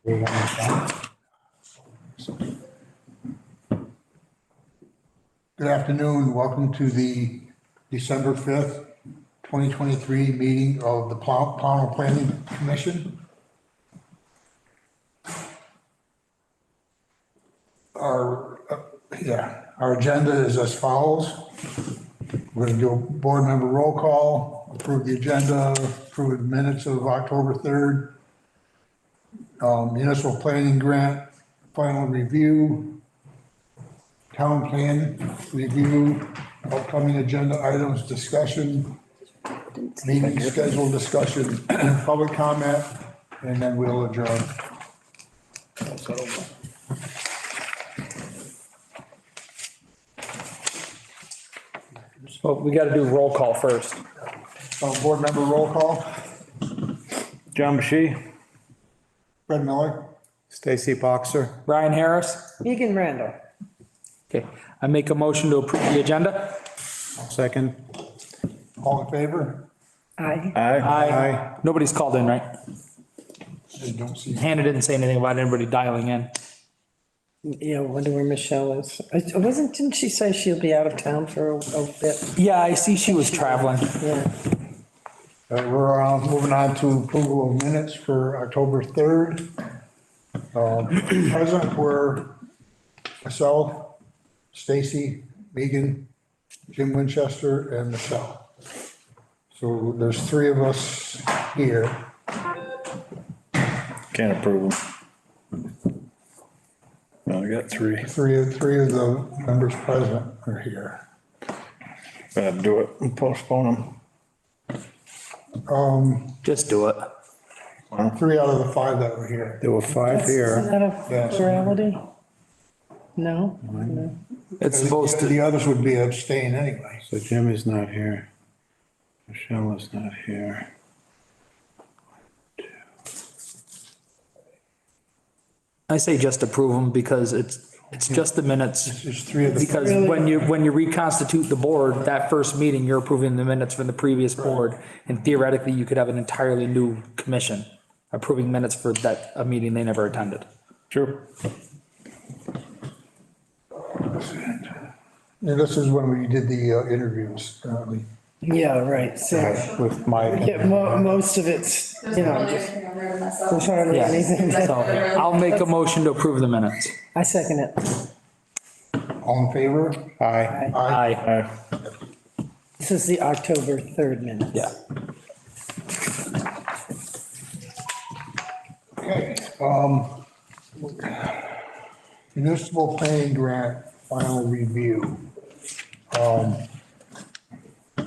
Good afternoon. Welcome to the December 5th, 2023 meeting of the Pownell Planning Commission. Our agenda is as follows. We're going to do a board member roll call, approve the agenda, approve the minutes of October 3rd, municipal planning grant, final review, town plan review, upcoming agenda items, discussion, meeting schedule discussion, public comment, and then we'll adjourn. Well, we got to do roll call first. Board member roll call, John Bashy. Fred Miller. Stacy Boxer. Ryan Harris. Megan Randall. Okay, I make a motion to approve the agenda. Second. All in favor? Aye. Aye. Nobody's called in, right? I don't see. Hannah didn't say anything about anybody dialing in. Yeah, I wonder where Michelle is. Didn't she say she'll be out of town for a bit? Yeah, I see she was traveling. Yeah. We're moving on to approval of minutes for October 3rd. Present were myself, Stacy, Megan, Jim Winchester, and Michelle. So there's three of us here. Can't approve them. No, I got three. Three of the members present are here. Gotta do it and postpone Just do it. 3 out of the 5 that were here. There were five Is here. that a Yes. plurality? No? No. It's supposed to. The others would be abstain anyway. So Jim is not here. Michelle is not here. I say just approve them because it's just the minutes. There's 3 of the, Because when you reconstitute the board, that first meeting, you're approving the minutes from the previous board. And theoretically, you could have an entirely new commission approving minutes for a meeting they never attended. Sure. and this is when we did the interviews. Yeah, right. So, With my, yeah, most of it's, There's you know, really just, anything under myself. there's hardly Yeah. anything. So I'll make a motion to approve the minutes. I second it. All in favor? aye. Aye. This is the October 3rd minute. Yeah. Okay. Municipal planning grant final review.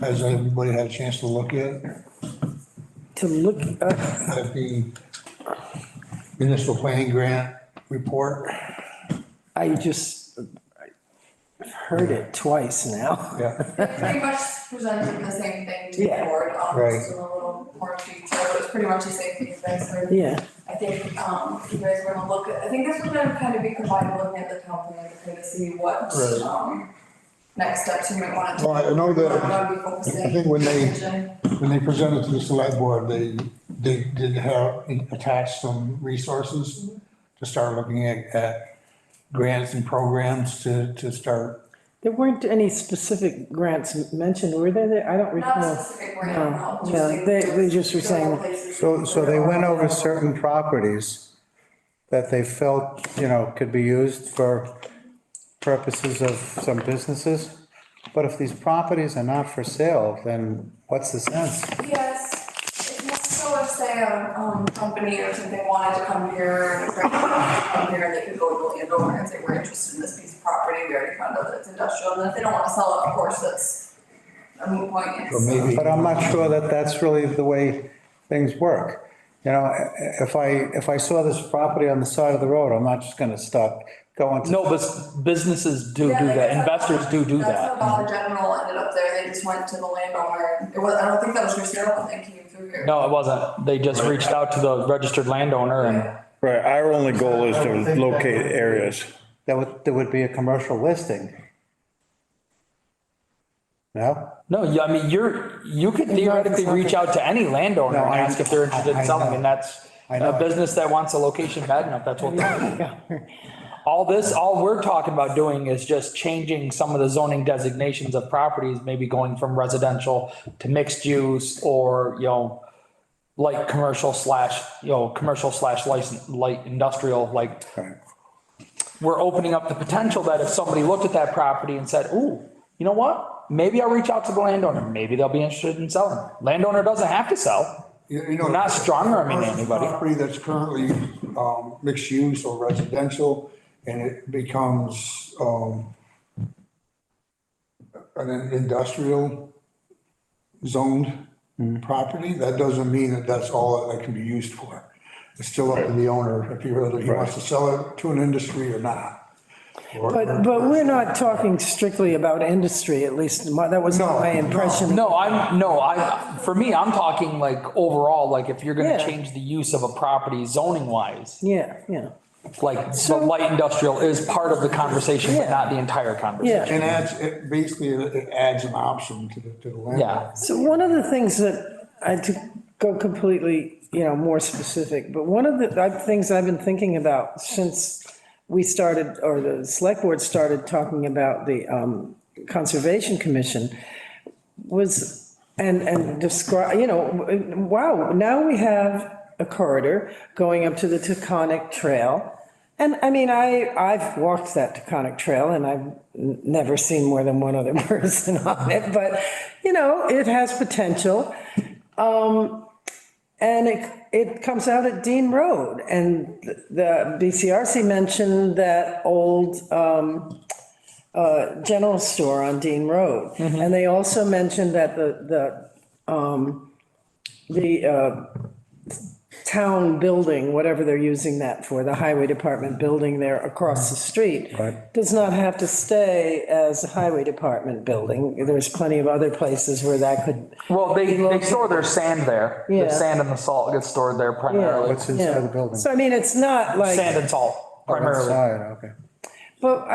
Has everybody had a chance to look at the municipal planning grant report? I just heard it twice now. Yeah. Pretty much presented the same thing to the Yeah. board, Right. just in a little more detail, it was pretty much the same thing you guys heard. Yeah. I think, you guys were gonna look at, I think this was gonna kind of be combined with looking at the town plan to kind of see what, Right. next steps you might want to. Well, I know that- I'm gonna be focusing. I think when they- attention. When they presented to the select board, they did have attached some resources to start looking at grants and programs to start. There weren't any specific grants mentioned, were there? I don't Not recall. specific grant, No, no. yeah, like they just were saying- places So they went over where- certain properties that they felt, could be used for purposes of some businesses. But if these properties are not for sale, then what's the sense? Yes, it's more so if say a company or something wanted to come here and come here and they could go to the landowner and say, we're interested in this piece of property, we already found out that it's industrial, and if they don't want to sell it, of course, that's a moot point. Or maybe- But I'm not sure that that's really the way things work. If I saw this property on the side of the road, I'm not just gonna stop going to. No, but businesses do Yeah, like, that. that's Investors how- do That's that. how Dollar General ended up there, they just went to the landowner, it was, I don't think that was for sale when they came through here. No, it wasn't. They just reached out to the registered landowner and Right, our only goal is to locate areas. There would be a commercial listing. No? no, I mean, you could theoretically reach out to any landowner No, and I- ask if they're interested I in selling, know. and that's I know. A business that wants a location bad enough, that's what. Yeah. All we're talking about doing is just changing some of the zoning designations of properties, maybe going from residential to mixed use or, light commercial slash, commercial slash light industrial, like. Right. We're opening up the potential that if somebody looked at that property and said, ooh, you know what? Maybe I'll reach out to the landowner. Maybe they'll be interested in selling. Landowner doesn't have to sell. We're not strong arming anybody. Property that's currently mixed use or residential, and it becomes an industrial zoned property, that doesn't mean that that's all that can be used for. It's still up to the owner if he wants to sell it to an industry or not. But we're not talking strictly about industry, at least that was not my impression. For me, I'm talking like overall, like if you're gonna Yeah. change the use of a property zoning wise, Yeah, like the light industrial is part of the conversation, but Yeah. not the entire conversation. yeah. And it adds an option to the landlord. Yeah. So one of the things that to go completely, more specific, but one of the things I've been thinking about since we started, or the select board started talking about the Conservation Commission was, and describe, wow, now we have a corridor going up to the Taconic Trail. And I mean, I've walked that Taconic Trail and I've never seen more than one other person on it, but, it has potential. And it comes out at Dean Road, and the BCRC mentioned that old general store on Dean Road. And they also mentioned that the town building, whatever they're using that for, the highway department building there across the street, does not have to stay as a highway department building. There's plenty of other places where that could. Well, they store their sand there. The Yeah. sand and the salt gets stored there primarily. What's inside the building? So I mean, it's not like. Sand and salt primarily. Outside, okay. But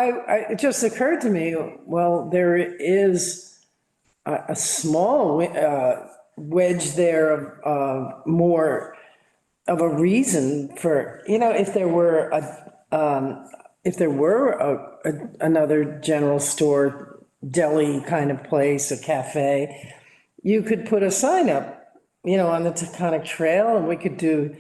it just occurred to me, well, there is a small wedge there of more of a reason for, if there were another general store, deli kind of place, a cafe, you could put a sign up, on the Taconic Trail, and we could do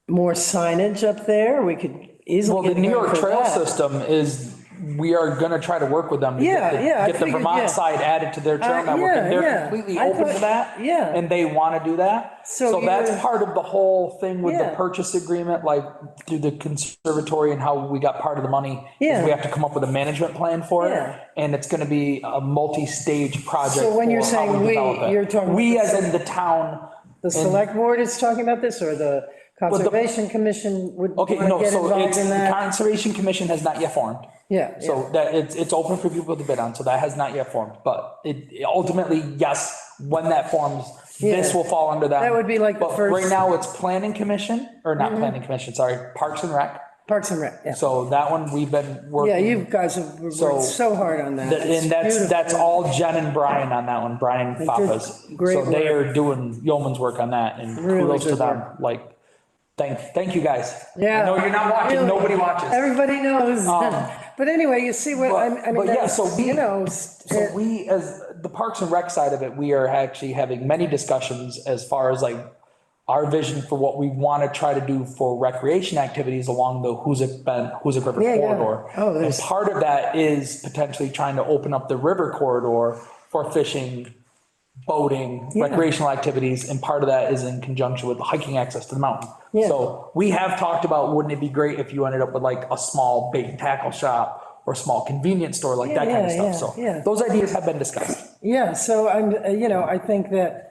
more signage up there. We could easily. Well, the get New going York for Trail that. System we are gonna try to work with them to Yeah, yeah, I get the figured, Vermont yeah. side added to their trail network, yeah, and they're yeah. completely I open thought- to that. yeah. And they wanna do that. So So that's you're- part of the whole thing with the Yeah. purchase agreement, like through the conservatory and how we got part of the money. is Yeah. We have to come up with a management plan for it. Yeah. And it's gonna be a multi-stage project. So when you're for how saying we, develop it. you're talking We about as the- in the town. The select board is talking about this, or the Conservation Commission would want Okay, to no, get so involved it's, in the that? Conservation Commission has not yet formed. Yeah, So that it's open for people to bid on, so that has not yet formed, but it ultimately, yes, when that forms, this Yeah. will fall under that. That would be like the But first- right now, it's Planning Commission, or not Planning Commission, sorry, Parks and Rec. Parks and Rec, yeah. So that one, we've been working. Yeah, you guys have worked so hard on that. It's And that's beautiful. all Jen and Brian on that one, Brian did Fafas. great So they work. are doing yeoman's work on that, and Really kudos to good them, work. like, thank you guys. Yeah. I know you're not watching, Really. nobody watches. Everybody knows. But anyway, you see what, I mean, But yeah, that's, so we, it- so we, as the Parks and Rec side of it, we are actually having many discussions as far as like our vision for what we want to try to do for recreation activities along the Hoosick River Yeah, yeah. corridor. Oh, And there's- part of that is potentially trying to open up the river corridor for fishing, boating, Yeah. recreational activities, and part of that is in conjunction with hiking access to the mountain. Yeah. So we have talked about, wouldn't it be great if you ended up with like a small bait and tackle shop or a small convenience store, like that kind of Yeah, stuff. yeah, yeah. So those ideas have been discussed. Yeah, so I'm, I think that,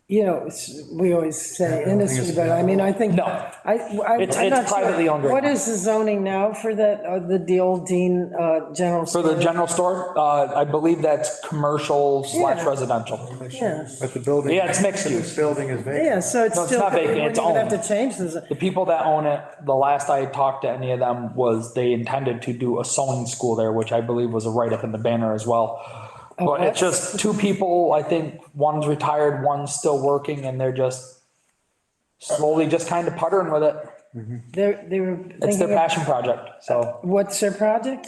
we always say industry, but I mean, I think. No. I'm It's not sure. privately owned right What now. is the zoning now for that, the old Dean, general? For the store? general store, I believe that's commercial slash Yeah. residential. Yeah, But the building. Yeah, it's mixed use. This building is vacant. yeah, so it's No, it's still. not vacant, we it's wouldn't even owned. have to change the. The people that own it, the last I talked to any of them was they intended to do a sewing school there, which I believe was a write-up in the banner as well. But it's just two people, I think one's retired, one's still working, and they're just slowly just kind of puttering with it. They were It's their thinking, of- passion project, so. what's their project?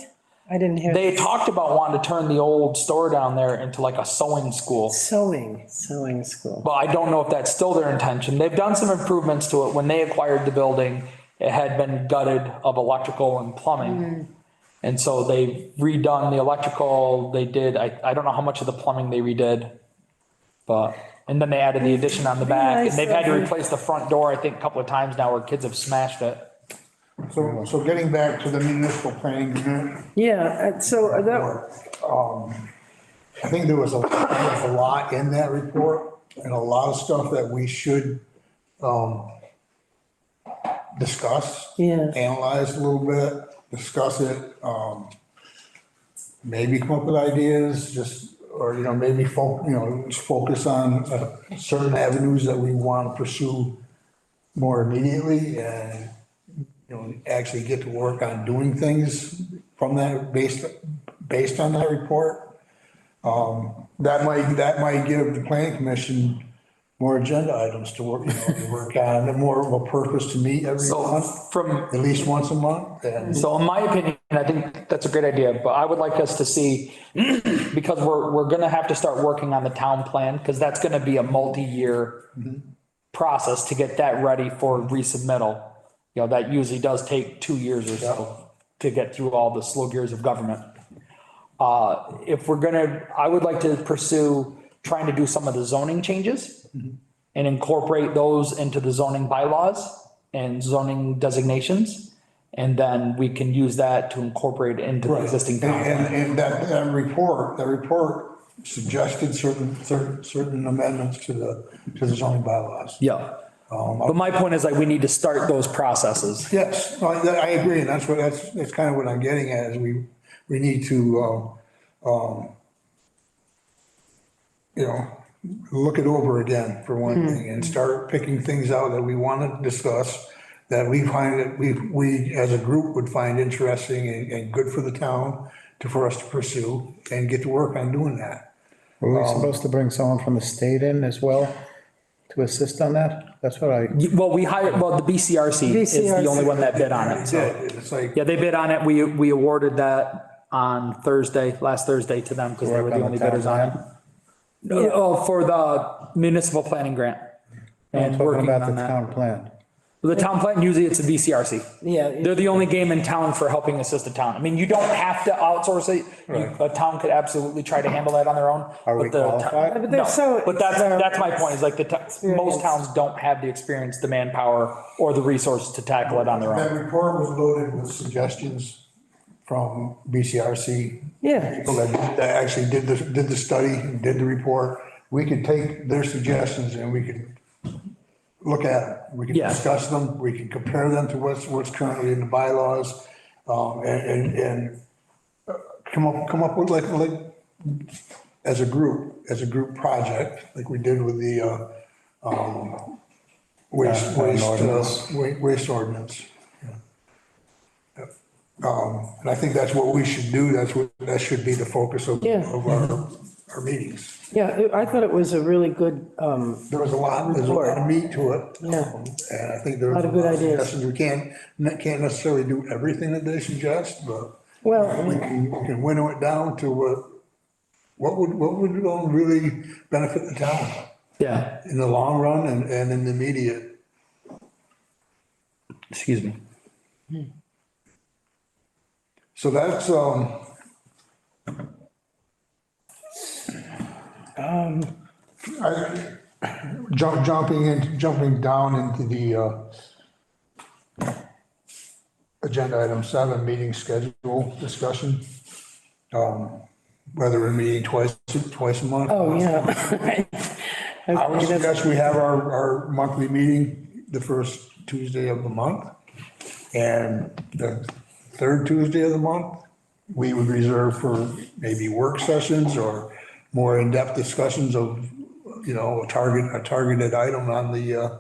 I didn't hear. They talked about wanting to turn the old store down there into like a sewing school, Sewing school. but I don't know if that's still their intention. They've done some improvements to it. When they acquired the building, it had been gutted of electrical and plumbing. And so they've redone the electrical. They did, I don't know how much of the plumbing they redid. But, and then they added the addition on the back, and they've had to replace the front door, I think, a couple of times now where kids have smashed it. So getting back to the municipal planning unit, Yeah, so that, I think there was a lot in that report and a lot of stuff that we should, discuss. Yeah. Analyze a little bit, discuss it, maybe come up with ideas, just, or, maybe just focus on certain avenues that we want to pursue more immediately and, actually get to work on doing things from that, based on that report. That might give the planning commission more agenda items to work on, and more of a purpose to meet every So month, from, at least once a month. And so in my opinion, I think that's a great idea, but I would like us to see, because we're gonna have to start working on the town plan, because that's gonna be a multi-year process to get that ready for resubmittal. That usually does take 2 years or so to get through all the slow gears of government. If we're gonna, I would like to pursue trying to do some of the zoning changes and incorporate those into the zoning bylaws and zoning designations. And then we can use that to incorporate it into the existing town plan. And that report suggested certain amendments to the zoning bylaws. Yeah. But my point is, like, we need to start those processes. Yes, no, I agree, and that's kind of what I'm getting at, is we need to, look it over again, for one thing, and start picking things out that we want to discuss, that we find that we as a group would find interesting and good for the town, for us to pursue, and get to work on doing that. Were we supposed to bring someone from the state in as well to assist on that? That's what I, Well, the BCRC is the only one that bid on it, so. It's like, Yeah, they bid on it. We awarded that on last Thursday to them because they were Work the on the only town bidders on it. Oh, for the municipal planning grant. I'm And talking working about on the that. town plan. The town plan, usually it's a BCRC. yeah, They're the only game in town for helping assist the town. I mean, you don't have to outsource it. A town could absolutely try to handle that on their own. Are we but the town- qualified? but they're No, so. but that's my point, is like most Experience. towns don't have the experience, the manpower, or the resources to tackle it on their that own. report was loaded with suggestions from BCRC. Yeah. People that actually did the study, and did the report. We could take their suggestions and we could look at them. We can Yeah. discuss them, we can compare them to what's currently in the bylaws, and come up with like, as a group project, like we did with the, waste ordinance. And I think that's what we should do. That should be the focus of Yeah. our meetings. Yeah, I thought it was a really good, There's a lot of meat to it. Yeah. And I think there's Lot of good ideas. suggestions. We can't necessarily do everything that they suggest, but well, we can winnow it down to what would really benefit the town Yeah, in the long run and in the immediate. excuse me. So that's, jumping down into the, agenda item 7, meeting schedule discussion. Whether we're meeting twice a month. oh, yeah. I would Okay, that's- suggest we have our monthly meeting the first Tuesday of the month. And the third Tuesday of the month, we would reserve for maybe work sessions or more in-depth discussions of, a targeted item on the,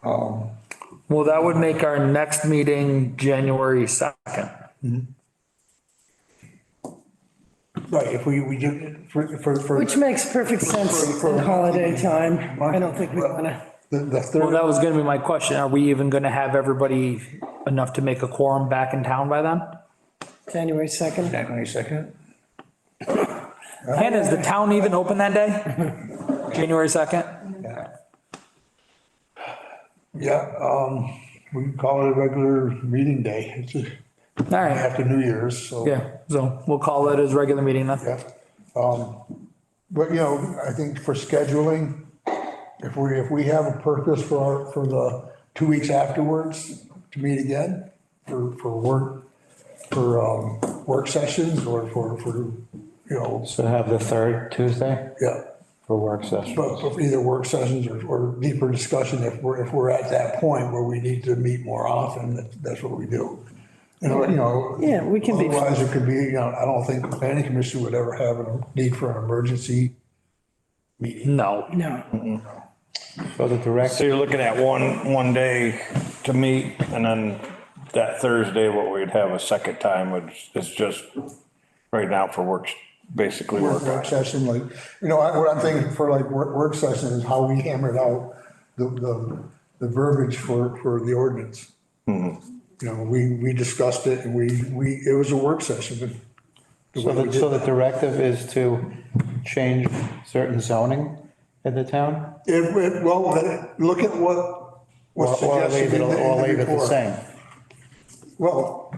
Well, that would make our next meeting January 2nd. right, if we do, for. Which makes perfect sense in holiday time. I don't think we want to, The Well, third, that was gonna be my question. Are we even gonna have everybody enough to make a quorum back in town by then? January 2nd. January 2nd? Hannah, is the town even open that day? January 2nd? yeah, we can call it a regular meeting day. It's All right, after New Year's, so. yeah, so we'll call it as regular meeting then. Yeah. But, I think for scheduling, if we have a purpose for the 2 weeks afterwards to meet again work sessions or So have the third Tuesday yeah. for work session. But for either work sessions or deeper discussion, if we're at that point where we need to meet more often, that's what we do. Yeah, we can be- Otherwise, it could be, I don't think the planning commission would ever have a need for an emergency meeting. No, No, So the So director, you're looking at one day to meet, and then that Thursday, what we'd have a second time, which is just right now for works, basically work. Work session, like, what I'm thinking for like work session is how we hammered out the verbiage for the ordinance. We discussed it and it was a work session. so the directive is to change certain zoning in the town? Well, look at what was Or suggested in or the leave it the report. same? Well,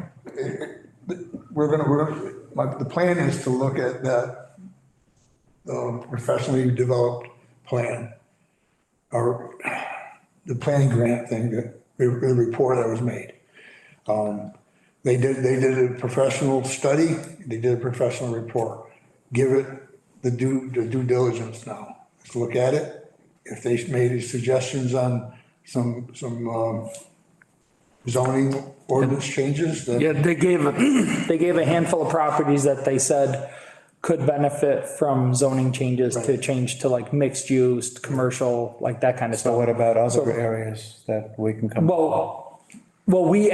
the plan is to look at that professionally developed plan, or the planning grant thing, the report that was made. They did a professional study, they did a professional report. Give it the due diligence now. Let's look at it. If they made any suggestions on some zoning ordinance changes, then. yeah, they gave a handful of properties that they said could benefit from zoning changes to change to like mixed use, commercial, like that kind of So what stuff. about other areas that we can come? We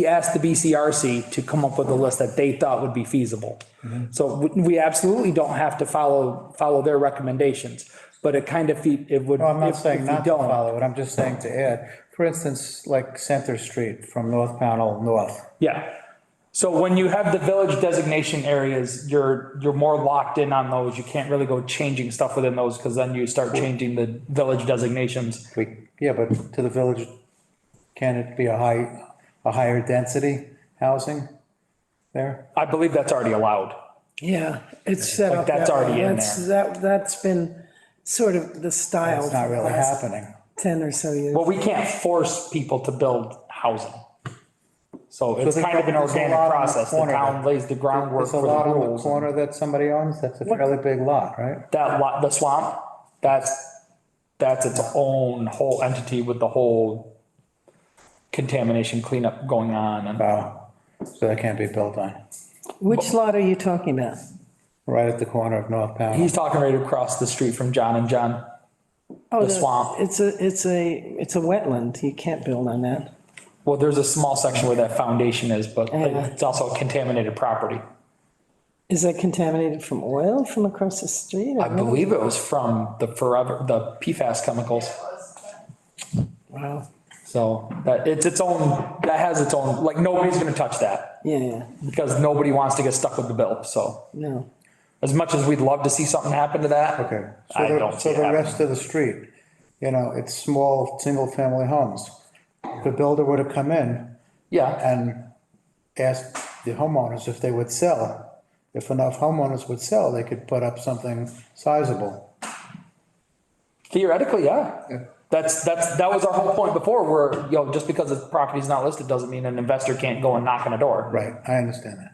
asked the BCRC to come up with a list that they thought would be feasible. So we absolutely don't have to follow their recommendations, but it kind of, it would. No, I'm not if saying we not to don't. follow it, I'm just saying to add, for instance, like Center Street from North Pownell North. Yeah. So when you have the village designation areas, you're more locked in on those. You can't really go changing stuff within those because then you start changing the village designations. Yeah, but to the village, can it be a higher density housing there? I believe that's already allowed. yeah, it's set Like, up. that's that way. already in That's been sort of the style. It's not for the really last happening. 10 or so years. Well, we can't force people to build housing. So it's there's kind of an there's a organic lot on the process. The corner town that- lays the groundwork There's a for the lot on the rules. corner that somebody owns, that's a fairly big lot, right? That lot, the swamp, that's its own whole entity with the whole contamination cleanup going on and. Wow, so that can't be built on, Which lot are you talking about? right at the corner of North Pownell. He's talking right across the street from John and John. Oh, The swamp. It's a wetland. You can't build on that. Well, there's a small section where that foundation is, but Yeah. it's also a contaminated property. Is that contaminated from oil from across the street? I believe it was from the PFAS chemicals. Wow. So that has its own, like nobody's gonna touch that Yeah, because nobody wants to get stuck with the bill. So no. as much as we'd love to see something happen to that. Okay, I don't see so it the happening. rest of the street, it's small, single-family homes. If the builder were to come in Yeah, and ask the homeowners if they would sell, if enough homeowners would sell, they could put up something sizable. theoretically, yeah. That was our whole point before where, just because the property's not listed doesn't mean an investor can't go and knock on a door. Right, I understand that.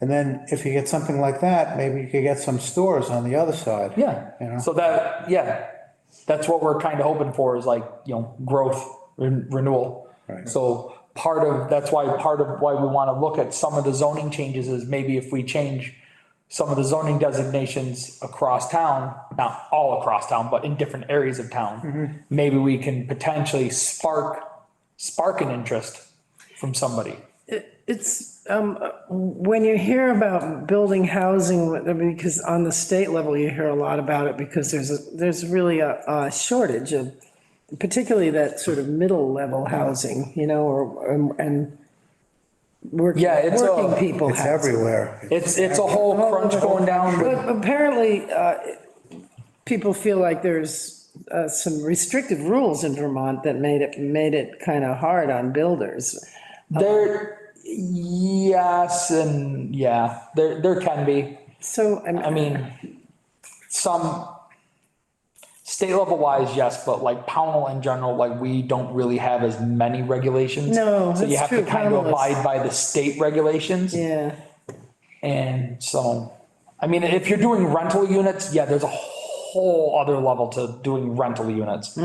And then if you get something like that, maybe you could get some stores on the other side. Yeah, so that's what we're kind of hoping for is like, growth, renewal. Right. So part of why we want to look at some of the zoning changes is maybe if we change some of the zoning designations across town, not all across town, but in different areas of town, maybe we can potentially spark an interest from somebody. It's, when you hear about building housing, I mean, because on the state level, you hear a lot about it because there's really a shortage of, particularly that sort of middle level housing, you know, and working, Yeah, it's working people. It's housing. everywhere. It's a whole crunch going down. But apparently, people feel like there's some restrictive rules in Vermont that made it kind of hard on builders. Yes, and yeah, there can be. So, I mean, some state level wise, yes, but like Pownell in general, like we don't really have as many regulations. No, So you that's have to true. kind of Pownell is- abide by the state regulations. yeah, And so, I mean, if you're doing rental units, yeah, there's a whole other level to doing rental units.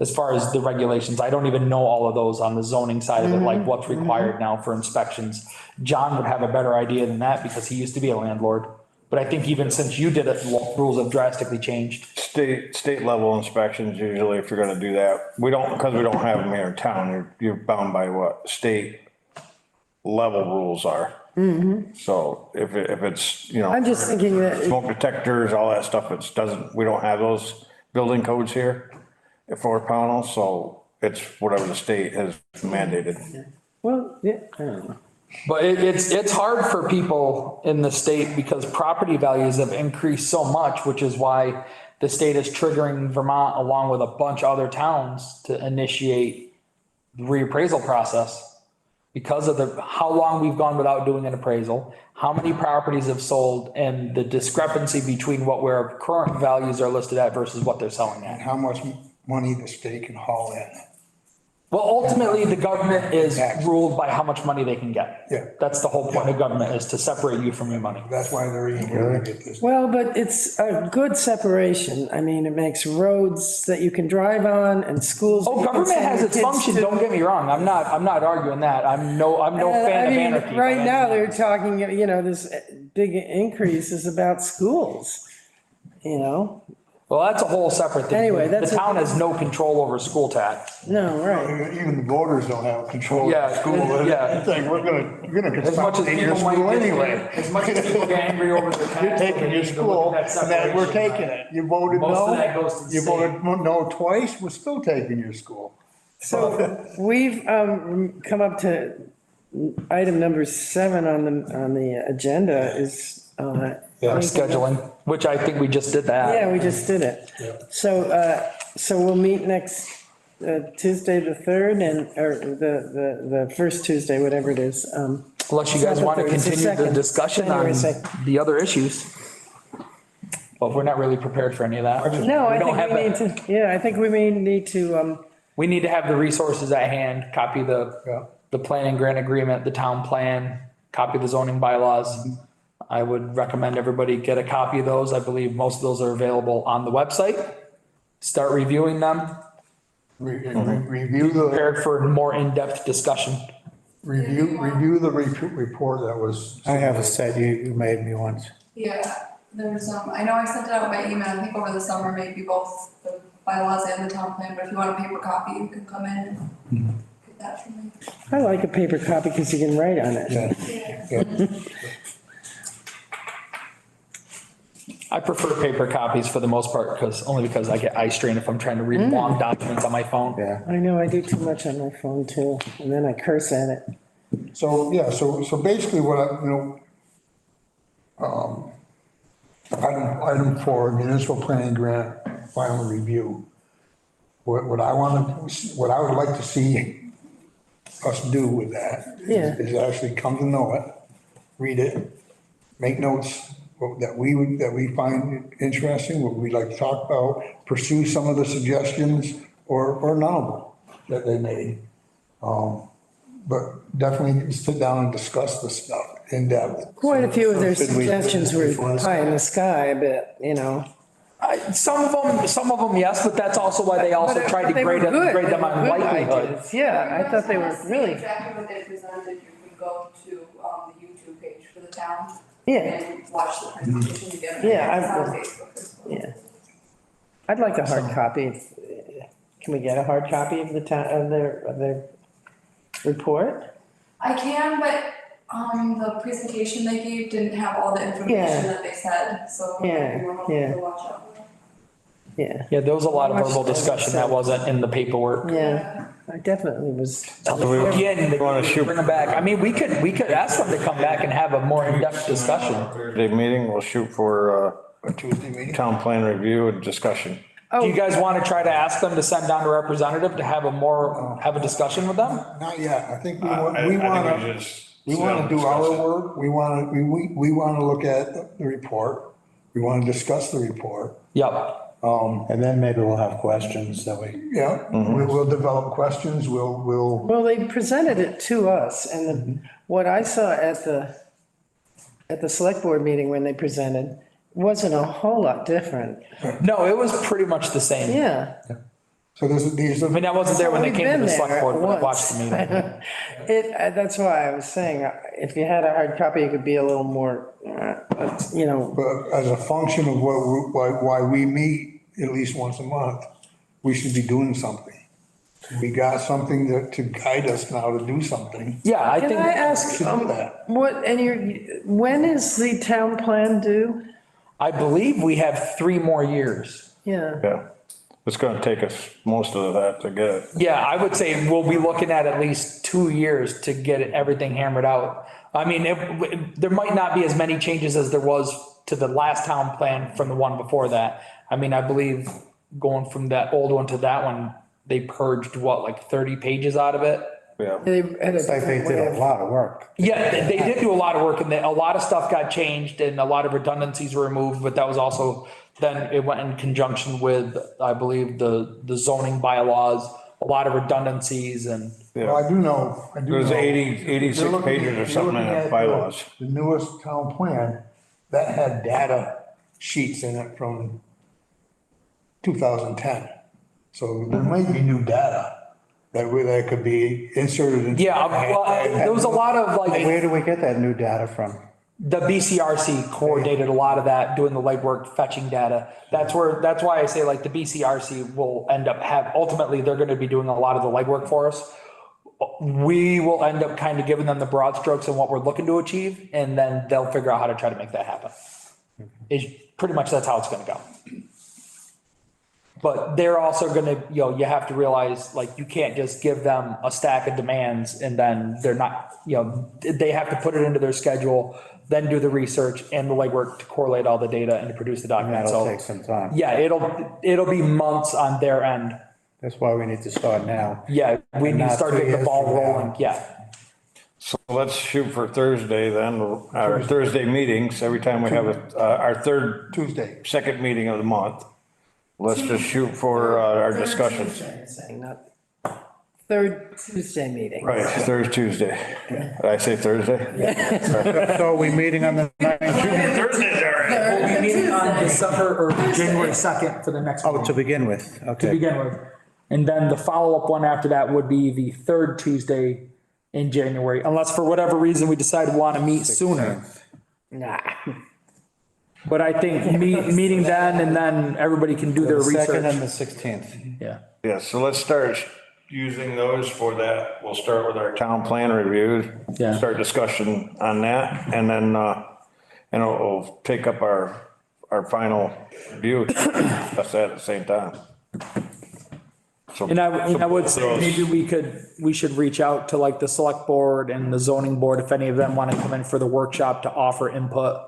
As far as the regulations, I don't even know all of those on the zoning side of it, like what's required now for inspections. John would have a better idea than that because he used to be a landlord. But I think even since you did it, rules have drastically changed. State level inspections, usually if you're gonna do that, we don't, because we don't have them here in town, you're bound by what state level rules are. So if it's, you know. I'm just thinking that, Smoke detectors, all that stuff, we don't have those building codes here for Pownell, so it's whatever the state has mandated. well, yeah, I don't know. But it's hard for people in the state because property values have increased so much, which is why the state is triggering Vermont along with a bunch of other towns to initiate the reappraisal process. Because of how long we've gone without doing an appraisal, how many properties have sold, and the discrepancy between what where current values are listed at versus what they're selling And at. how much money the state can haul in. Well, ultimately, the government is ruled by how much money they can get. Yeah. That's the whole point of government, is to separate you from your money. That's why they're even going to get this. Well, but it's a good separation. I mean, it makes roads that you can drive on and schools. that Oh, you can government send has your its kids function, to. don't get me wrong, I'm not arguing that, I'm no fan I of mean, anarchy. by right any now, they're means. talking, you know, this big increase is about schools, you know? Well, that's a whole separate thing. Anyway, that's The a- town has no control over school tax. No, right. Even the voters don't have control Yeah, of school. yeah. It's like, we're gonna As much as consolidate your people school might anyway. as much as people get angry over the tax. You're taking your school, and then we're taking it. You voted Most of no, that goes to the you state. voted no twice, we're still taking your school. So we've come up to item number 7 on the agenda is. Scheduling, which I think we just did that. Yeah, we just did it. So we'll meet next Tuesday, the 3rd, or the first Tuesday, whatever it is. Unless you guys want to It's the continue the 2nd, discussion January on 2nd. the other issues. But we're not really prepared for any of that. No, I don't think have we need that. to, yeah, I think we may need to, We need to have the resources at hand, copy the planning grant agreement, the town plan, copy the zoning bylaws. I would recommend everybody get a copy of those. I believe most of those are available on the website. Start reviewing them, Review the, prepared for more in-depth discussion. review the report that was. I have a set you made me once. Yeah, there's, I know I sent it out by email, I think over the summer, maybe both the bylaws and the town plan, but if you want a paper copy, you can come in and get that from me. I like a paper copy because you can write on it. Yeah. I prefer paper copies for the most part only because I get eye strain if I'm trying to read long documents on my phone. Yeah. I know, I do too much on my phone too, and then I curse at it. So, yeah, so basically what item 4, municipal planning grant final review. What I would like to see us do with that Yeah. is actually come to know it, read it, make notes that we find interesting, what we'd like to talk about, pursue some of the suggestions or none of them that they made. But definitely sit down and discuss this stuff in depth. Quite a few of their Should we- suggestions were pie in the sky a bit, you know. Some of them, yes, but that's also why they also But- tried but to they were grade good. them They were on good likelihood. ideas. Yeah, I thought they were really, Exactly what they presented, you can go to, the YouTube page for the town. yeah, And watch the presentation again. Yeah, It's on I've- Facebook as well. yeah. I'd like a hard copy. Can we get a hard copy of the town, of their report? I can, but, the presentation they gave didn't have all the Yeah. information that they said, so. Yeah, we will yeah. have to watch out. Yeah, Yeah, there was a lot of verbal Much as discussion said. that wasn't in the paperwork. yeah, I definitely was. Again, they wanna shoot- bring them back. I mean, we could ask them to come back and have a more in-depth discussion. Thursday meeting, we'll shoot for, A Tuesday meeting. town plan review and discussion. Do you guys want to try to ask them to send down a representative to have a discussion with them? Not yet. I think we I want, think we we wanna, just we sit wanna down do and our discuss it. work. We wanna look at the report. We wanna discuss the report. Yep. And then maybe we'll have questions that we, Yeah, we will develop questions. We'll, Well, they presented it to us, and what I saw at the select board meeting when they presented wasn't a whole lot different. No, it was pretty much the same. Yeah. so these I are, mean, I wasn't there when they We've came to been the there select board, but I watched once. the meeting. That's why I was saying, if you had a hard copy, it could be a little more, you know, but as a function of why we meet at least once a month, we should be doing something. We got something to guide us now to do something. Yeah, I can think. I ask, Should do that. when is the town plan due? I believe we have 3 more years. Yeah, Yeah, it's gonna take us most of that to get it. Yeah, I would say we'll be looking at least 2 years to get everything hammered out. I mean, there might not be as many changes as there was to the last town plan from the one before that. I mean, I believe going from that old one to that one, they purged what, like 30 pages out of it? Yeah, they had a it's like they different way did a of. lot of work. Yeah, they did do a lot of work and a lot of stuff got changed and a lot of redundancies were removed, but that was also, then it went in conjunction with, I believe, the zoning bylaws, a lot of redundancies and, Well, I do know. There's 86 You're looking- pages or you're something in looking the at bylaws. The newest town plan, that had data sheets in it from 2010. So there might be new data that could be inserted into. yeah, well, there was a lot of like, Where do we get that new data from? the BCRC coordinated a lot of that, doing the legwork, fetching data. That's why I say like the BCRC will end up ultimately, they're gonna be doing a lot of the legwork for us. We will end up kind of giving them the broad strokes and what we're looking to achieve, and then they'll figure out how to try to make that happen. It's pretty much that's how it's gonna go. But they're also gonna, you have to realize, like, you can't just give them a stack of demands and then they're not, they have to put it into their schedule, then do the research and the legwork to correlate all the data and to produce the document. That'll So, take some time. yeah, it'll be months on their end. That's why we need to start now. Yeah, we And need to not start 3 getting the years ball from now. rolling, yeah. so let's shoot for Thursday then, our Thursday meetings, every time we have our Tuesday. second meeting of the month. Let's just shoot for our discussion. Saying not third Tuesday meeting. Right, Thursday, Tuesday. Did I say Thursday? So are we meeting on the 19th? Thursday's all right. We'll be meeting on December or January 2nd for the next Oh, one. to begin with, To okay. begin with. And then the follow-up one after that would be the 3rd Tuesday in January, unless for whatever reason we decide we want to meet sooner. Nah. But I think meeting then and then everybody can do their The 2nd and research. the 16th. Yeah. Yeah, so let's start using those for that. We'll start with our town plan reviews. Yeah. Start discussion on that and then, and we'll take up our final review. That's at the same time. So- And I would say maybe we should reach out to like the select board and the zoning board, if any of them want to come in for the workshop to offer input.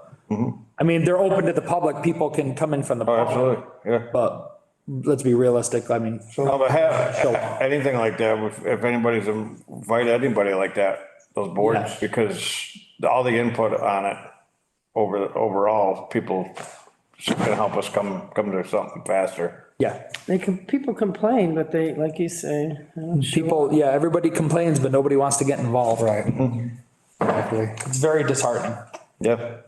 I mean, they're open to the public. People can come in from the Oh, public, absolutely, yeah. but let's be realistic. I mean, No, but anything like that, if anybody's invite anybody like that, those boards, Yeah. because all the input on it overall, people can help us come to something faster. yeah, People complain, but they, like you say, people, yeah, everybody complains, but nobody wants to get involved. Right. Exactly. It's very disheartening. Yep.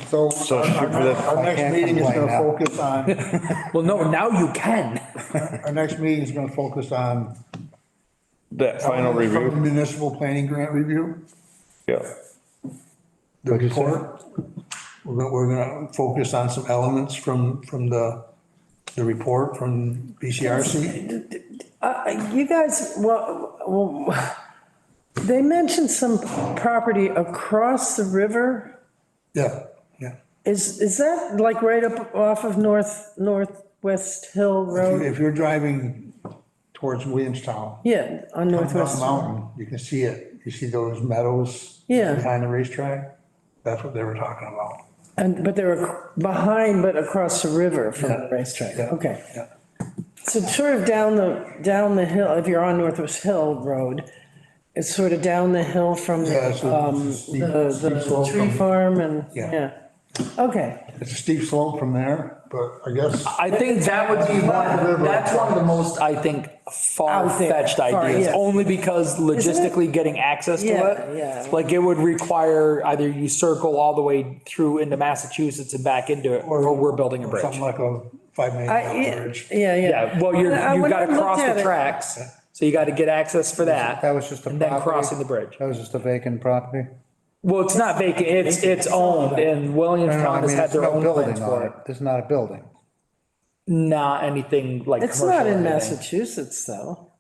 So So shoot for that. our next can't meeting is complain gonna now. focus on, Well, no, now you can. our next meeting is gonna focus on. That final From the review, Municipal planning grant review, yeah. the report. We're gonna focus on some elements from the report from BCRC. you guys, well, They mentioned some property across the river. Yeah, yeah. Is that like right up off of Northwest Hill Road? If you're driving towards Williamstown, Yeah, on come down Northwest. the mountain, you can see it. You see those meadows? Yeah. Behind the racetrack? That's what they were talking about. But they were behind, but across the river from the racetrack. Yeah. Okay. Yeah. So sort of down the hill, if you're on Northwest Hill Road, it's sort of down the hill from Yeah, it's a steep the slope tree from- farm and, Yeah. yeah. Okay. It's a steep slope from there, but I guess, I think that would be that's one of the most, I think, far-fetched Out there, far, ideas, yeah. only because logistically getting access to Yeah, it. yeah. Like it would require either you circle all the way through into Massachusetts and back into it, or we're building a bridge. something like a $5 million bridge. Yeah. Yeah, well, you've When I got to looked cross at the it- tracks, so you got to get access for that. That was just a And then property? crossing the bridge. That was just a vacant property? Well, it's not vacant, it's owned, and No, I Williamstown has mean, had it's their no own building plans on for it. it. There's not a building. Not anything like It's commercial not or in anything. Massachusetts, though.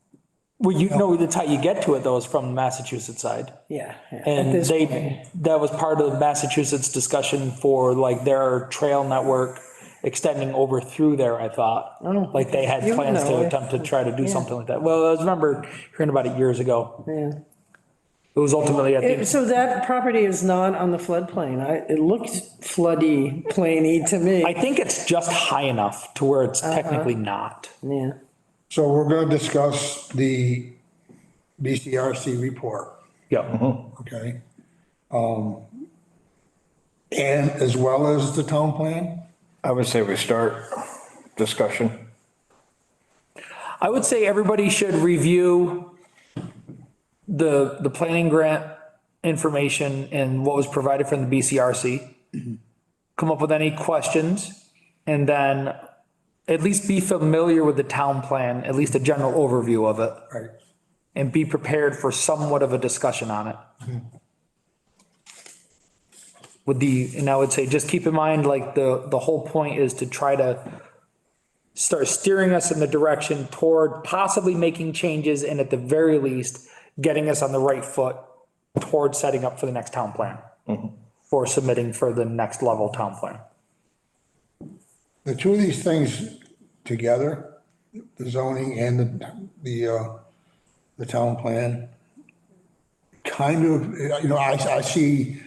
Well, you know, that's how you get to it though, is from the Massachusetts side. Yeah. At And this point. that was part of Massachusetts discussion for like their trail network extending over through there, I thought. Like they had You plans know to it. attempt to try to do Yeah. something like that. Well, I remember hearing about it years ago. Yeah. It was ultimately, I think, So that property is not on the floodplain. It looked floody, plainy to me. I think it's just high enough to where it's technically not. Yeah. So we're gonna discuss the BCRC report, Yeah. okay? And as well as the town plan? I would say we start discussion. I would say everybody should review the planning grant information and what was provided from the BCRC. Come up with any questions and then at least be familiar with the town plan, at least a general overview of it, Right. and be prepared for somewhat of a discussion on it. And I would say, just keep in mind, like the whole point is to try to start steering us in the direction toward possibly making changes and at the very least, getting us on the right foot towards setting up for the next town plan. For submitting for the next level town plan. The two of these things together, the zoning and the town plan, kind of, you know, I see,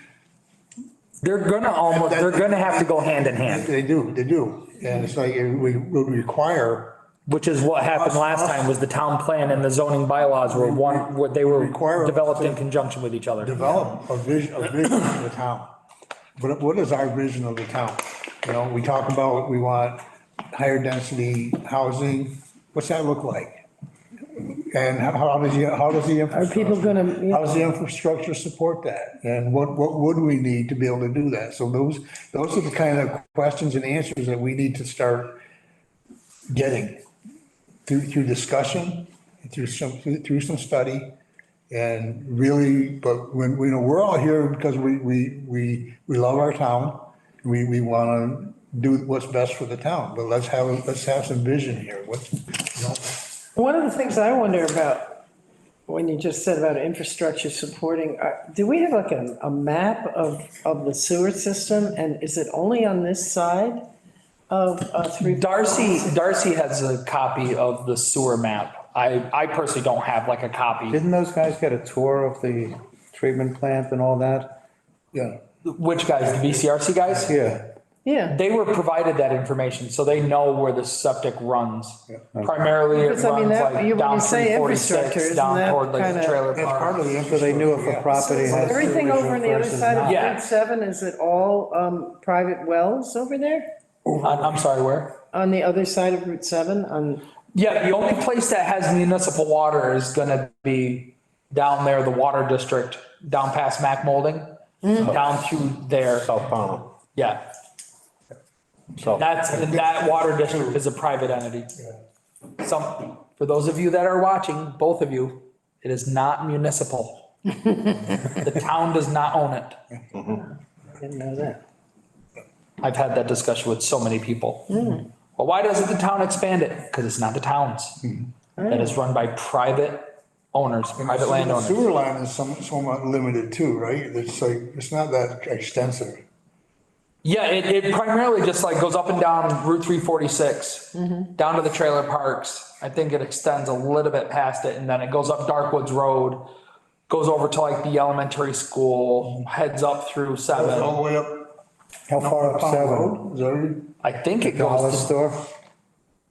They're gonna have to go hand in hand, they do. And it's like, we would require, which is what happened last time, was the town plan and the zoning bylaws were they were Require us developed to in conjunction with each other. develop a vision of the town. What is our vision of the town? You know, we talk about, we want higher density housing. What's that look like? And how does the Are people infrastructure, gonna, how does the infrastructure support that? And what would we need to be able to do that? So those are the kind of questions and answers that we need to start getting through discussion, through some study. And really, but when, you know, we're all here because we love our town. We want to do what's best for the town, but let's have some vision here. one of the things I wonder about, when you just said about infrastructure supporting, do we have like a map of the sewer system? And is it only on this side of 3? Darcy has a copy of the sewer map. I personally don't have like a copy. Didn't those guys get a tour of the treatment plant and all that? Yeah. Which guys, the BCRC guys? Yeah. Yeah. They were provided that information, so they know where the septic runs. Primarily, it Because, I mean, runs that- like when down you say infrastructure, 346, isn't down that toward like the kinda- trailer That's part park. of the So infrastructure. they knew if a property has. Everything over on the other versus side of not. Yeah. Route 7, is it all private wells over there? I'm sorry, where? On the other side of Route 7, on, Yeah, the only place that has municipal water is gonna be down there, the water district, down past Mac Molding, down through there. South Pownell. Yeah, So that water district is a private entity. For those of you that are watching, both of you, it is not municipal. The town does not own it. I didn't know that. I've had that discussion with so many people. Well, why doesn't the town expand it? Because it's not the town's. That is run by private owners, private landowners. Sewer line is somewhat limited too, right? It's like, it's not that extensive. Yeah, it primarily just like goes up and down Route 346, down to the trailer parks. I think it extends a little bit past it, and then it goes up Darkwoods Road, goes over to like the elementary school, heads up through All 7. the way up. How far up Pound Seven? Road, is that right? I think it Dollar goes to, store?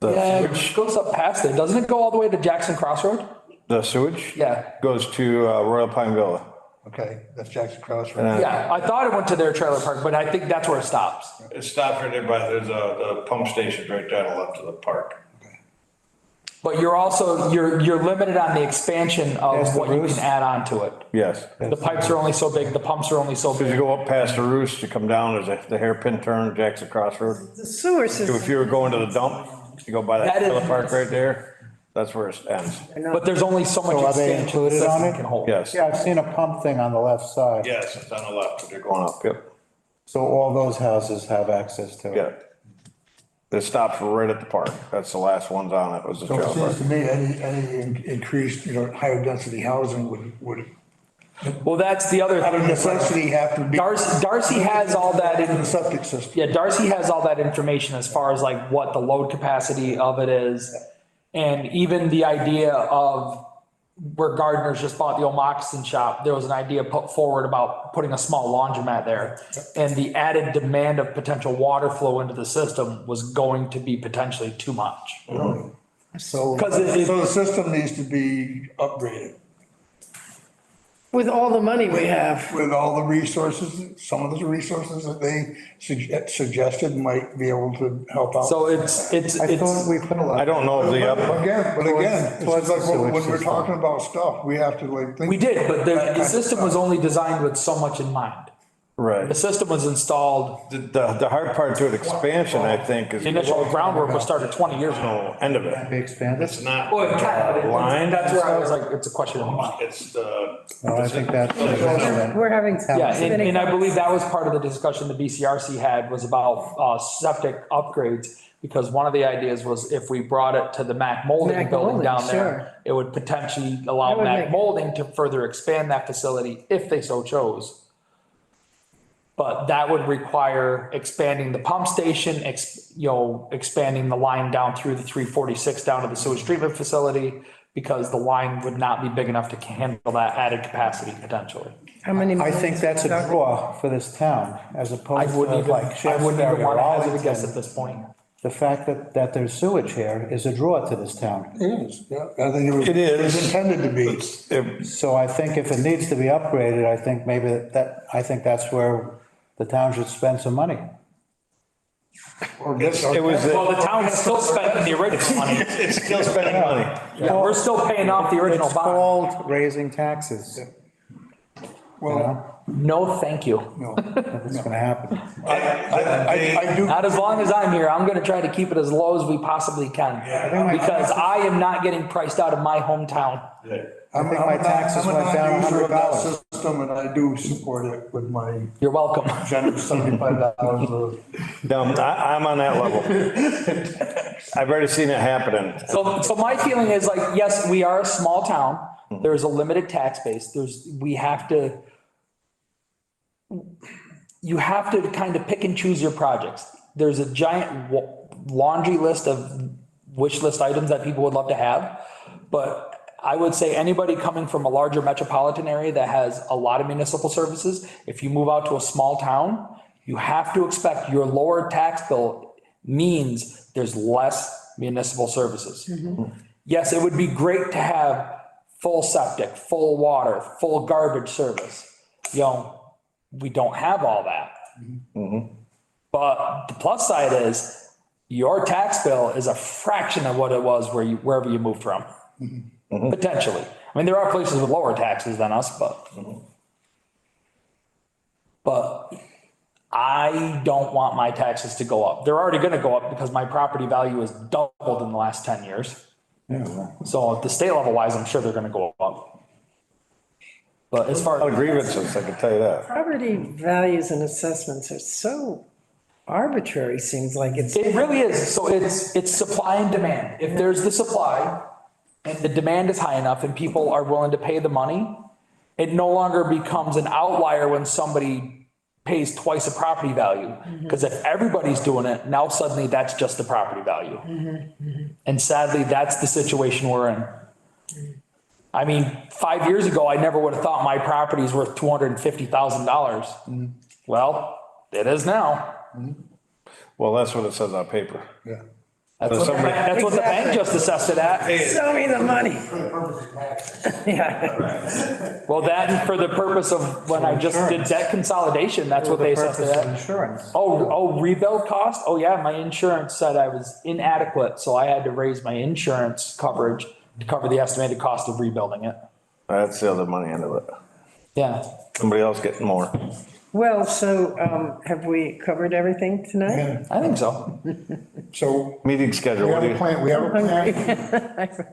yeah, it goes up past it. Doesn't it go all the way to Jackson Crossroad? The sewage? Yeah. Goes to Royal Pine Villa. Okay, that's Jackson Crossroad. And Yeah, I thought it went to their trailer park, but I think that's where it stops. it stops right there by, there's a pump station right down the left of the park. But you're also, you're limited on the expansion Yes, of the what you roost. can add on to it. Yes. The pipes are only so big, the pumps are only so As you big. go up past the roost, you come down, there's the hairpin turn, Jackson Crossroad. The sewer If system, you were going to the dump, you go by that That is- trailer park right there, that's where it ends. But there's only so much So are they expansion the included on system it? can hold. Yes. Yeah, I've seen a pump thing on the left side. Yes, it's on the left, but you're going up, yep, So all those houses have access to it. yeah. It stops right at the park. That's the last ones on it, was the So it trailer seems park. to me, any increased, higher density housing would, Well, that's the other out of thing. necessity have to be. Darcy has all that In the in, septic system. yeah, Darcy has all that information as far as like what the load capacity of it is. And even the idea of where Gardner's just bought the old moccasin shop, there was an idea put forward about putting a small laundromat there. And the added demand of potential water flow into the system was going to be potentially too much. So, 'Cause it- so the system needs to be upgraded with all the money we have. with all the resources, some of the resources that they suggested might be able to help out. So it's, I thought we put a lot. I don't know if the up, But again, it's towards like the sewage when we're system. talking about stuff, we have to like think. we did, but the system was only designed with so much in mind. The right. system was installed, The hard part to it, expansion, I think, is the initial groundwork was started 20 years ago. the end of it. Be expanded? It's not. Well, it kind of, Line. that's where I was like, it's a question of money. It's the. No, I think that's. Yeah, We're having. Yeah, and I believe that was part of the discussion the BCRC had was about septic upgrades. Because one of the ideas was if we brought it to the Mac Molding Mac building Molding, down sure. there, it would potentially allow That would Mac make- Molding to further expand that facility if they so chose. But that would require expanding the pump station, expanding the line down through the 346 down to the sewage treatment facility, because the line would not be big enough to handle that added capacity potentially. How many? I think that's a draw for this town, as I opposed to wouldn't even, like I wouldn't Shaftesbury even or want to hazard a guess at Arlington. this point. The fact that there's sewage here is a draw to this town. It is, yeah, I think it was. It is. It was intended to be. So I think if it needs to be upgraded, I think maybe I think that's where the town should spend some money. Or get- It was, Well, the town's still spending the original money. it's still spending money. Yeah, we're still paying off the original It's bond. called raising taxes. Well, No, thank you. no, It's gonna happen. I do. Not as long as I'm here. I'm gonna try to keep it as low as we possibly can. Because I am not getting priced out of my hometown. I think my taxes I'm a went down non-user of that $100. system, and I do support it with my You're welcome. generous $75. I'm on that level. I've already seen it happening. So my feeling is like, yes, we are a small town. There's a limited tax base. You have to kind of pick and choose your projects. There's a giant laundry list of wish list items that people would love to have. But I would say anybody coming from a larger metropolitan area that has a lot of municipal services, if you move out to a small town, you have to expect your lower tax bill means there's less municipal services. Yes, it would be great to have full septic, full water, full garbage service. We don't have all that. But the plus side is your tax bill is a fraction of what it was wherever you moved from. Potentially. I mean, there are places with lower taxes than us, but I don't want my taxes to go up. They're already gonna go up because my property value has doubled in the last 10 years. So at the state level wise, I'm sure they're gonna go up. But as A far lot of grievances, I can tell you that. Property values and assessments are so arbitrary, seems like it's. it really is. So it's supply and demand. If there's the supply, and the demand is high enough and people are willing to pay the money, it no longer becomes an outlier when somebody pays twice the property value. Because if everybody's doing it, now suddenly that's just the property value. And sadly, that's the situation we're in. I mean, 5 years ago, I never would have thought my property is worth $250,000. Well, it is now. Well, that's what it says on paper. Yeah. That's what the bank just assessed it at. Show me the money. Yeah, Well, that, for the purpose of when I just did debt consolidation, that's what they assessed it at. Insurance. Oh, rebuild cost? Oh, yeah, my insurance said I was inadequate, so I had to raise my insurance coverage to cover the estimated cost of rebuilding it. That's the other money end of it. Yeah. Somebody else getting more. well, so, have we covered everything tonight? And I think so. so Meeting schedule. we What have do a you? plan,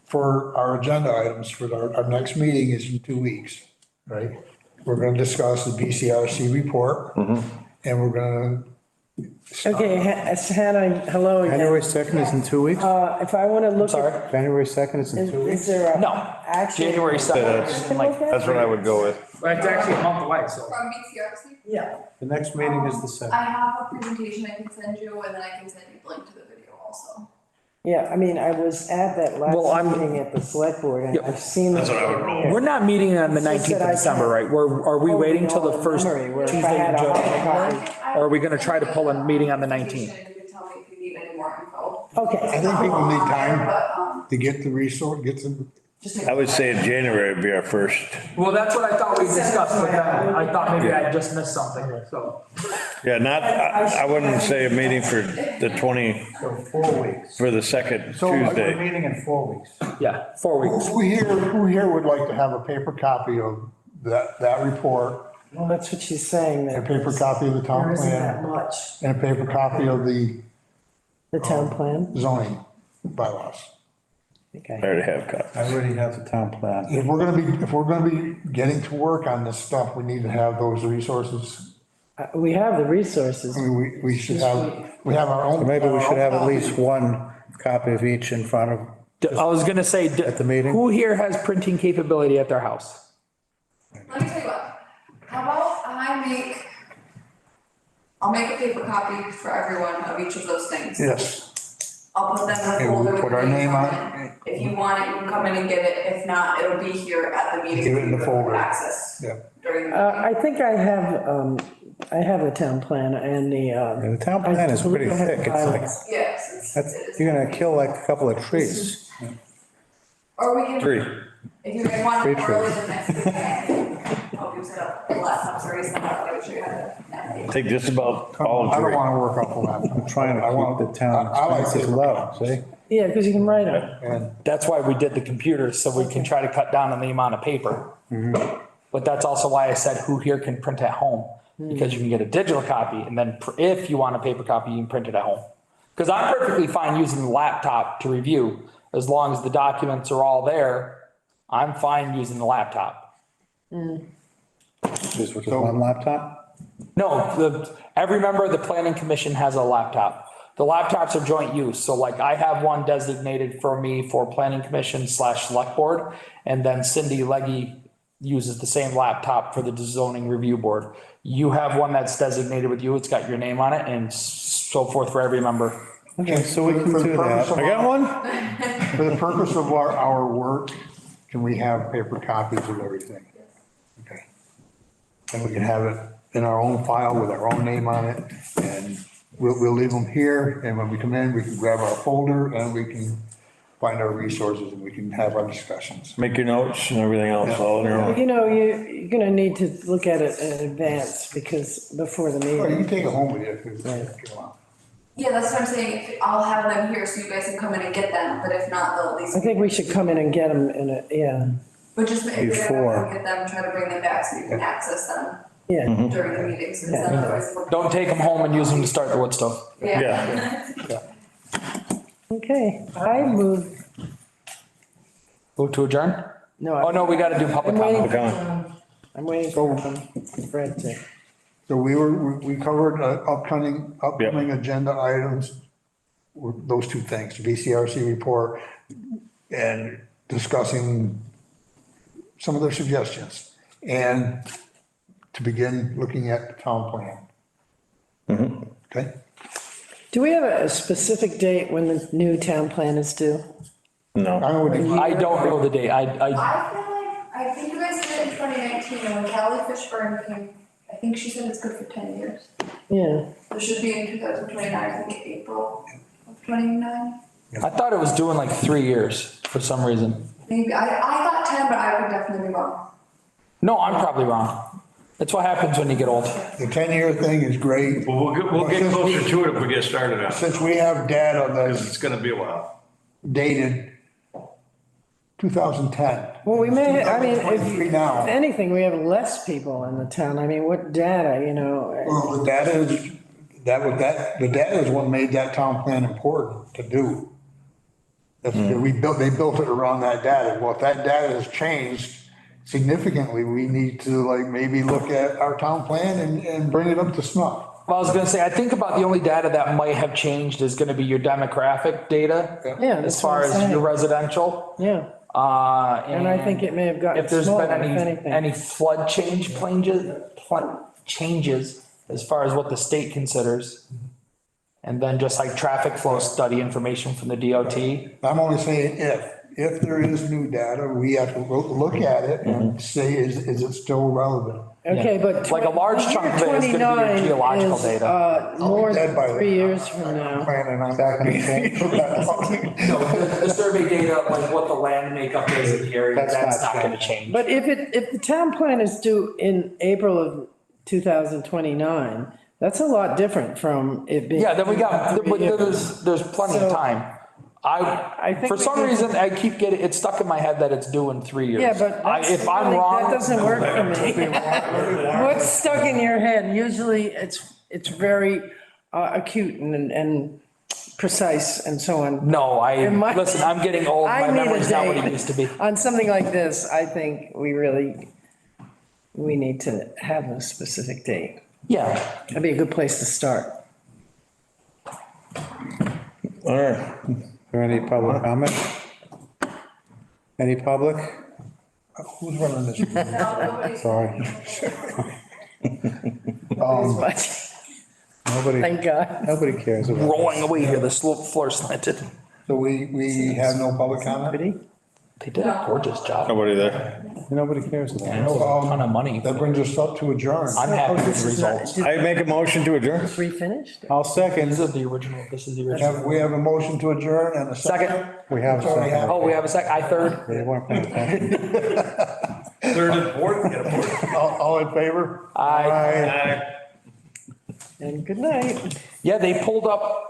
for our agenda items for our next meeting is in 2 weeks, right? We're going to discuss the BCRC report and we're going Okay, Hannah, hello again. January 2nd is in 2 weeks? If I want to look Sorry. at, January 2nd is in 2 is weeks? there a? No, actual- January 2nd. Like, That's what I would go with. it's actually a month away, so. From BCRC? Yeah, The next meeting is the 2nd. I have a presentation I can send you, and then I can send you the link to the video also. yeah, I mean, I was at that Well, last I'm- meeting at the select board and Yep. I've seen. That's what I would roll. We're not meeting on the It's just 19th that of I December, can't- right? Are we waiting till the first Tuesday in July? Or are we gonna try to pull a meeting on the 19th? You can tell me if you need any more info. I Okay, think people need time But, to get the resource, get the, I would say in January would be our first. Well, that's what I thought we discussed, but then I thought maybe I just missed something, so. Yeah, I wouldn't say a meeting for the 20, So 4 weeks. for the second So we're Tuesday. meeting in 4 weeks. Yeah, 4 weeks. who here would like to have a paper copy of that report, well, that's what she's saying, a that paper copy of the there town isn't that plan, much, and a paper copy of the the town plan. zoning bylaws? I Okay. already have copies. I already have the town plan. If we're gonna be getting to work on this stuff, we need to have those resources. We have the resources. I mean, we should have, we have our own. Maybe we should have at least one copy of each in front of, I was gonna say, At the meeting? who here has printing capability at their house? let me tell you what, how about I'll make a paper copy for everyone of each of those things. Yes, I'll put them in a And we'll folder. with put our your name on it. If you want it, you can come in and get it. If not, it'll be here at the meeting. Give it in the for you to folder. Access yeah. during the meeting. I think I have the town plan and the. the town plan is pretty thick. It's like, Yes, that's, it is. you're gonna kill like a couple of trees. Or we can. 3. If you guys want it Great early choice. the next week, I can help you set up the laptops or something. I'll show you how to. Take just about all I don't 3. wanna work off the laptop. I'm trying I to want- keep the town I like expenses paper low, copies. see? Yeah, because you can write it. And That's why we did the computers, so we can try to cut down on the amount of paper. But that's also why I said who here can print at home, because you can get a digital copy and then if you want a paper copy, you can print it at home. Because I'm perfectly fine using the laptop to review, as long as the documents are all there, I'm fine using the laptop. Just with one laptop? No, every member of the planning commission has a laptop. The laptops are joint use, so like I have one designated for me for planning commission / select board, and then Cindy Leggy uses the same laptop for the zoning review board. You have one that's designated with you, it's got your name on it, and so forth for every member. Okay, so we can For the do purpose that. of I got one? For the purpose of our work, can we have paper copies of everything? Okay. And we can have it in our own file with our own name on it, and we'll leave them here, and when we come in, we can grab our folder, and we can find our resources, and we can have our discussions. Make your notes and everything else all on your own. You know, you're gonna need to look at it in advance because before the Or you meeting. can take it home with you if you want. Yeah, that's what I'm saying. I'll have them here so you guys can come in and get them, but if not, they'll at least. I think we should come in and get them in a, yeah, But just if you're Before. gonna get them, try to bring them back so you can access them yeah. during the meetings, because Yeah. then otherwise. we're- Don't take them home and use them to start the wood stove. Yeah. Okay, I move, Move to adjourn? no. Oh, no, we gotta do public I'm waiting comment. for, I'm waiting for Fred to. So we covered upcoming agenda items, were those two things, the VCRC report, and discussing some of their suggestions and to begin looking at the town plan. Okay? Do we have a specific date when the new town plan is due? No, I would, I don't know the date. I feel like, I think you guys did it in 2019, and when Callie Fishburne came, I think she said it's good for 10 years. Yeah, It should be in 2029, I think April of 29. I thought it was doing like 3 years for some reason. Maybe, I thought 10, but I could definitely be wrong. No, I'm probably wrong. That's what happens when you get old. the 10-year thing is great. Well, we'll get closer to it if we get started on it, Since we have data because that's it's gonna be a while. dated 2010. well, we may, I mean, 23 now. if anything, we have less people in the town. I mean, what data, you know? Well, the data is, the data is what made that town plan important to do. That's, they built it around that data. Well, if that data has changed significantly, we need to like maybe look at our town plan and bring it up to snuff. Well, I was gonna say, I think about the only data that might have changed is gonna be your demographic data. Yeah, As that's far what I'm as your saying. residential. Yeah, And I think it may have gotten if there's smaller, been if anything. any flood changes as far as what the state considers. And then just like traffic flow study information from the DOT. I'm only saying if there is new data, we have to look at it and say, is it still relevant? okay, but. Like a large chunk of it is gonna be your 29 geological is, data. More dead by than then. 3 years from now. Planning on that gonna change. No, the survey data, like what the land makeup is in here, That's that's not not gonna change. But if the town plan is due in April of 2029, that's a lot different from it being. Yeah, then we got, but 3 years. there's plenty of So- time. I think For we some could- reason, I keep getting, it's stuck in my head that it's due in 3 years. Yeah, but that's If I'm really- wrong. that doesn't work for me. What's stuck in your head? Usually it's very acute and precise and so on. No, In my- listen, I'm getting old, I my need a memory's not what it date. used to be. On something like this, I think we need to have a specific date. Yeah, That'd be a good place to start. all right. Is there any public comment? Any public? Who's running this? No, nobody's. Sorry, nobody, Thank God. nobody cares about it. rolling away here, the floor slanted. So we have no public comment? They did a gorgeous job. Nobody there. Nobody cares about I it. know, it was a ton of money. That brings us up to adjourn. I'm happy with This the is not- results. did I make a motion to adjourn. we finish? I'll second. This is the original, this is the original. We have a motion to adjourn and a second. Second. We have a Sorry, second. Oh, we have a sec, I third. They weren't paying attention. Third and fourth, get a fourth. All in favor? I, And good night. yeah, they pulled up